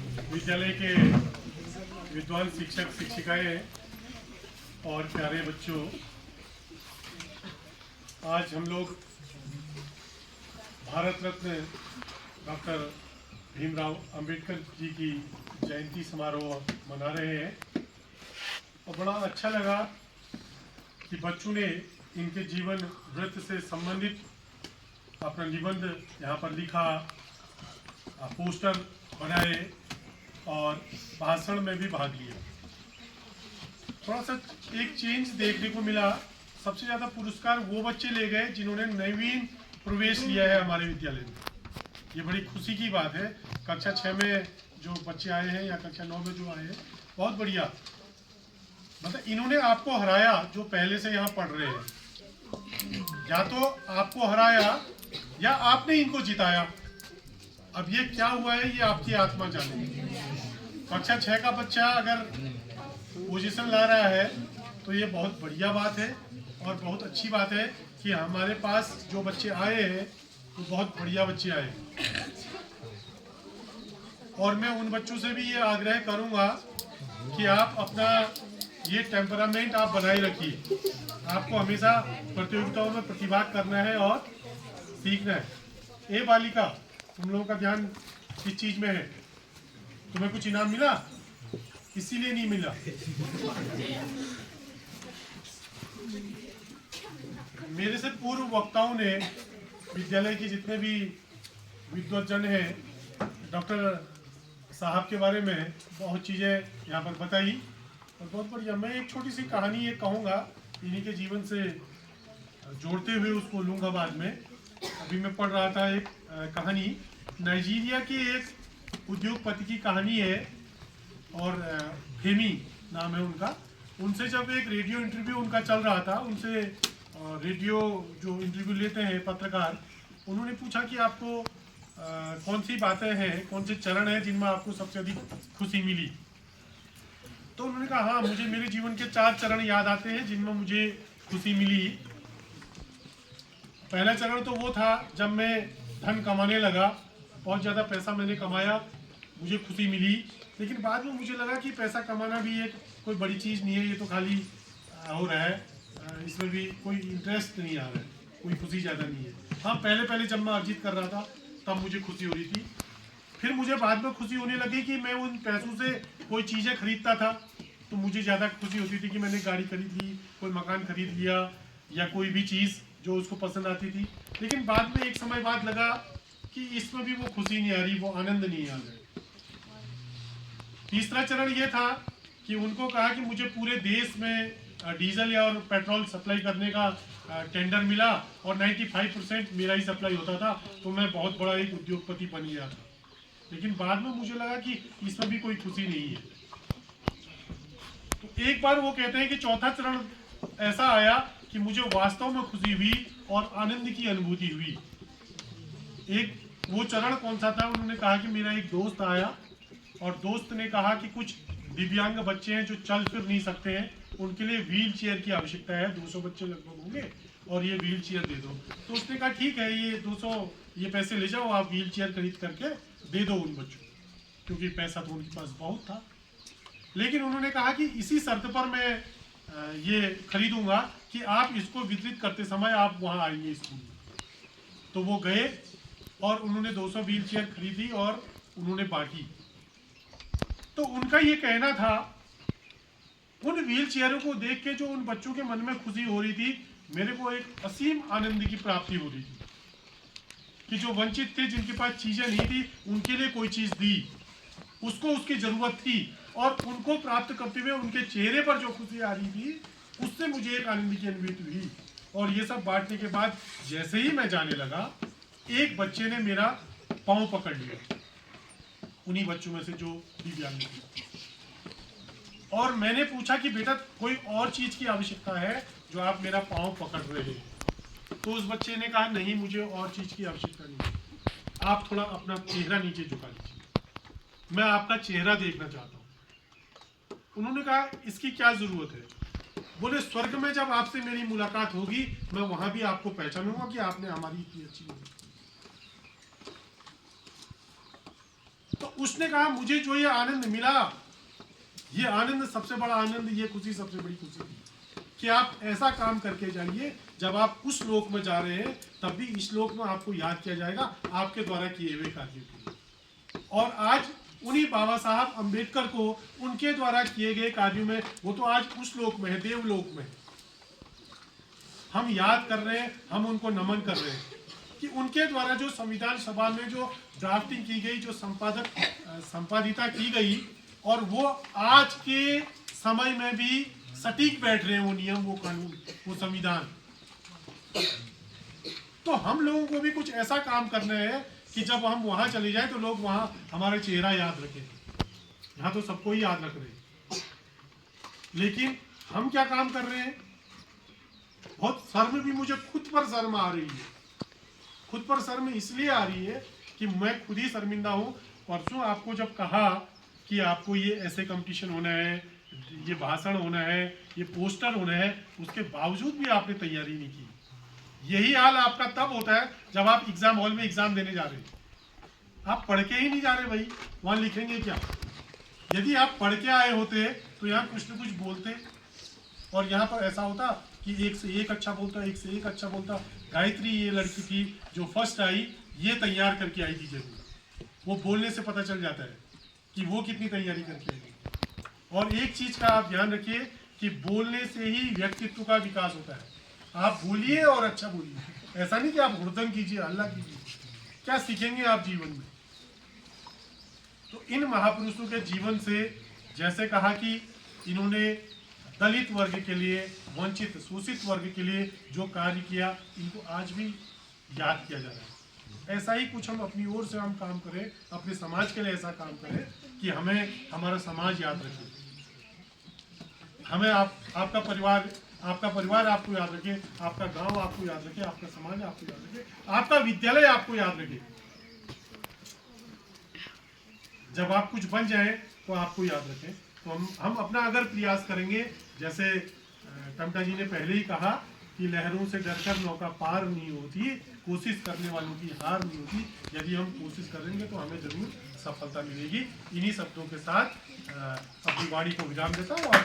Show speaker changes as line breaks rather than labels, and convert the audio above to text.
विद्यालय के विद्वान शिक्षक शिक्षिकाएं और प्यारे बच्चों, आज हम लोग भारत रत्न डॉक्टर भीमराव अंबेडकर जी की जयंती समारोह मना रहे हैं और बड़ा अच्छा लगा कि बच्चों ने इनके जीवन वृत्त से संबंधित अपना निबंध यहाँ पर लिखा, पोस्टर बनाए और भाषण में भी भाग लिया। थोड़ा सा एक चेंज देखने को मिला। सबसे ज़्यादा पुरस्कार वो बच्चे ले गए जिन्होंने नवीन प्रवेश लिया है हमारे विद्यालय में। ये बड़ी खुशी की बात है। कक्षा 6 में जो बच्चे आए हैं या कक्षा 9 में जो आए हैं, बहुत बढ़िया। मतलब इन्होंने आपको हराया जो पहले से यहाँ पढ़ रहे हैं। या तो आपको हराया या आपने इनको जिताया। अब ये क्या हुआ है ये आपकी आत्मा जाने। कक्षा 6 का बच्चा अगर पोजीशन ला रहा है तो ये बहुत बढ़िया बात है और बहुत अच्छी बात है कि हमारे पास जो बच्चे आए हैं वो बहुत बढ़िया बच्चे आए। और मैं उन बच्चों से भी ये आग्रह करूंगा कि आप अपना ये टेम्परामेंट आप बनाए रखिए। आपको हमेशा प्रतियोगिताओं में प्रतिभाग करना है और सीखना है। ए बालिका, तुम लोगों का ध्यान किस चीज में है? तुम्हें कुछ इनाम मिला? इसीलिए नहीं मिला। मेरे से पूर्व वक्ताओं ने विद्यालय के जितने भी विद्वज्जन हैं डॉक्टर साहब के बारे में बहुत चीज़ें यहाँ पर बताई और बहुत बढ़िया। मैं एक छोटी सी कहानी ये कहूँगा, इन्हीं के जीवन से जोड़ते हुए उसको लूँगा बाद में। अभी मैं पढ़ रहा था एक कहानी, नाइजीरिया के एक उद्योगपति की कहानी है और फेमी नाम है उनका। उनसे जब एक रेडियो इंटरव्यू उनका चल रहा था, उनसे रेडियो जो इंटरव्यू लेते हैं पत्रकार, उन्होंने पूछा कि आपको कौन सी बातें हैं, कौन से चरण हैं जिनमें आपको सबसे अधिक खुशी मिली। तो उन्होंने कहा, हाँ मुझे मेरे जीवन के 4 चरण याद आते हैं जिनमें मुझे खुशी मिली। पहला चरण तो वो था जब मैं धन कमाने लगा, बहुत ज़्यादा पैसा मैंने कमाया, मुझे खुशी मिली। लेकिन बाद में मुझे लगा कि पैसा कमाना भी एक कोई बड़ी चीज़ नहीं है, ये तो खाली हो रहा है, इसमें भी कोई इंटरेस्ट नहीं आ रहा है, कोई खुशी ज़्यादा नहीं है। हाँ पहले जब मैं अर्जित कर रहा था तब मुझे खुशी हो रही थी। फिर मुझे बाद में खुशी होने लगी कि मैं उन पैसों से कोई चीज़ें खरीदता था तो मुझे ज़्यादा खुशी होती थी कि मैंने गाड़ी खरीद ली, कोई मकान खरीद लिया या कोई भी चीज़ जो उसको पसंद आती थी। लेकिन बाद में एक समय बाद लगा कि इसमें भी वो खुशी नहीं आ रही, वो आनंद नहीं आ रहा। तीसरा चरण ये था कि उनको कहा कि मुझे पूरे देश में डीजल या और पेट्रोल सप्लाई करने का टेंडर मिला और 95% मेरा ही सप्लाई होता था, तो मैं बहुत बड़ा एक उद्योगपति बन गया था। लेकिन बाद में मुझे लगा कि इसमें भी कोई खुशी नहीं है। तो एक बार वो कहते हैं कि चौथा चरण ऐसा आया कि मुझे वास्तव में खुशी हुई और आनंद की अनुभूति हुई। एक वो चरण कौन सा था? उन्होंने कहा कि मेरा एक दोस्त आया और दोस्त ने कहा कि कुछ दिव्यांग बच्चे हैं जो चल फिर नहीं सकते हैं, उनके लिए व्हील चेयर की आवश्यकता है, 200 बच्चे लगभग होंगे और ये व्हील चेयर दे दो। तो उसने कहा ठीक है, ये 200 ये पैसे ले जाओ, आप व्हील चेयर खरीद करके दे दो उन बच्चों, क्योंकि पैसा तो उनके पास बहुत था। लेकिन उन्होंने कहा कि इसी शर्त पर मैं ये खरीदूंगा कि आप इसको वितरित करते समय आप वहाँ आएंगे स्कूल में। तो वो गए और उन्होंने 200 व्हील चेयर खरीदी और उन्होंने बांटी। तो उनका ये कहना था, उन व्हील चेयरों को देख के जो उन बच्चों के मन में खुशी हो रही थी, मेरे को एक असीम आनंद की प्राप्ति हो रही थी कि जो वंचित थे, जिनके पास चीजें नहीं थी, उनके लिए कोई चीज दी, उसको उसकी जरूरत थी और उनको प्राप्त करते हुए उनके चेहरे पर जो खुशी आ रही थी, उससे मुझे एक आनंद की अनुभूति हुई। और ये सब बांटने के बाद जैसे ही मैं जाने लगा, एक बच्चे ने मेरा पाँव पकड़ लिया, उन्हीं बच्चों में से जो दिव्यांग थे। और मैंने पूछा कि बेटा कोई और चीज की आवश्यकता है जो आप मेरा पाँव पकड़ रहे हैं? तो उस बच्चे ने कहा, नहीं मुझे और चीज की आवश्यकता नहीं, आप थोड़ा अपना चेहरा नीचे झुका लीजिए, मैं आपका चेहरा देखना चाहता हूँ। उन्होंने कहा, इसकी क्या जरूरत है? बोले, स्वर्ग में जब आपसे मेरी मुलाकात होगी, मैं वहां भी आपको पहचानूंगा कि आपने हमारी इतनी अच्छी मदद। तो उसने कहा मुझे जो ये आनंद मिला, ये आनंद सबसे बड़ा आनंद, ये खुशी सबसे बड़ी खुशी थी कि आप ऐसा काम करके जाइए, जब आप उस लोक में जा रहे हैं तब भी इस लोक में आपको याद किया जाएगा आपके द्वारा किए हुए कार्यों के लिए। और आज उन्हीं बाबा साहब अंबेडकर को उनके द्वारा किए गए कार्यों में, वो तो आज उस लोक में है, देवलोक में, हम याद कर रहे हैं, हम उनको नमन कर रहे हैं कि उनके द्वारा जो संविधान सभा में जो ड्राफ्टिंग की गई, जो संपादिता की गई, और वो आज के समय में भी सटीक बैठ रहे हैं वो नियम, वो कानून, वो संविधान। तो हम लोगों को भी कुछ ऐसा काम करना है कि जब हम वहां चले जाएं तो लोग वहां हमारा चेहरा याद रखें। यहाँ तो सबको ही याद रख रहे हैं, लेकिन हम क्या काम कर रहे हैं? बहुत शर्म भी, मुझे खुद पर शर्म आ रही है। खुद पर शर्म इसलिए आ रही है कि मैं खुद ही शर्मिंदा हूँ। परसों आपको जब कहा कि आपको ये ऐसे कंपटीशन होना है, ये भाषण होना है, ये पोस्टर होना है, उसके बावजूद भी आपने तैयारी नहीं की। यही हाल आपका तब होता है जब आप एग्जाम हॉल में एग्जाम देने जा रहे हैं, आप पढ़ के ही नहीं जा रहे भाई, वहां लिखेंगे क्या? यदि आप पढ़ के आए होते तो यहाँ कुछ न कुछ बोलते, और यहाँ पर ऐसा होता कि एक से एक अच्छा बोलता, एक से एक अच्छा बोलता। गायत्री ये लड़की थी जो फर्स्ट आई, ये तैयार करके आई थी जरूर, वो बोलने से पता चल जाता है कि वो कितनी तैयारी करके आई। और एक चीज का आप ध्यान रखिए कि बोलने से ही व्यक्तित्व का विकास होता है। आप बोलिए और अच्छा बोलिए, ऐसा नहीं कि आप हुड़दंग कीजिए, हल्ला कीजिए, क्या सीखेंगे आप जीवन में? तो इन महापुरुषों के जीवन से, जैसे कहा कि इन्होंने दलित वर्ग के लिए, वंचित शोषित वर्ग के लिए जो कार्य किया, इनको आज भी याद किया जा रहा है। ऐसा ही कुछ हम अपनी ओर से हम काम करें, अपने समाज के लिए ऐसा काम करें कि हमें हमारा समाज याद रखे, हमें आपका परिवार आपको याद रखे, आपका गांव आपको याद रखे, आपका समाज आपको याद रखे, आपका विद्यालय आपको याद रखे। जब आप कुछ बन जाएं तो आपको याद रखें। तो हम अपना अगर प्रयास करेंगे, जैसे टमटा जी ने पहले ही कहा कि लहरों से डरकर नौका पार नहीं होती, कोशिश करने वालों की हार नहीं होती। यदि हम कोशिश करेंगे तो हमें जरूर सफलता मिलेगी। इन्हीं शब्दों के साथ अपनी वाणी को विराम देता हूँ और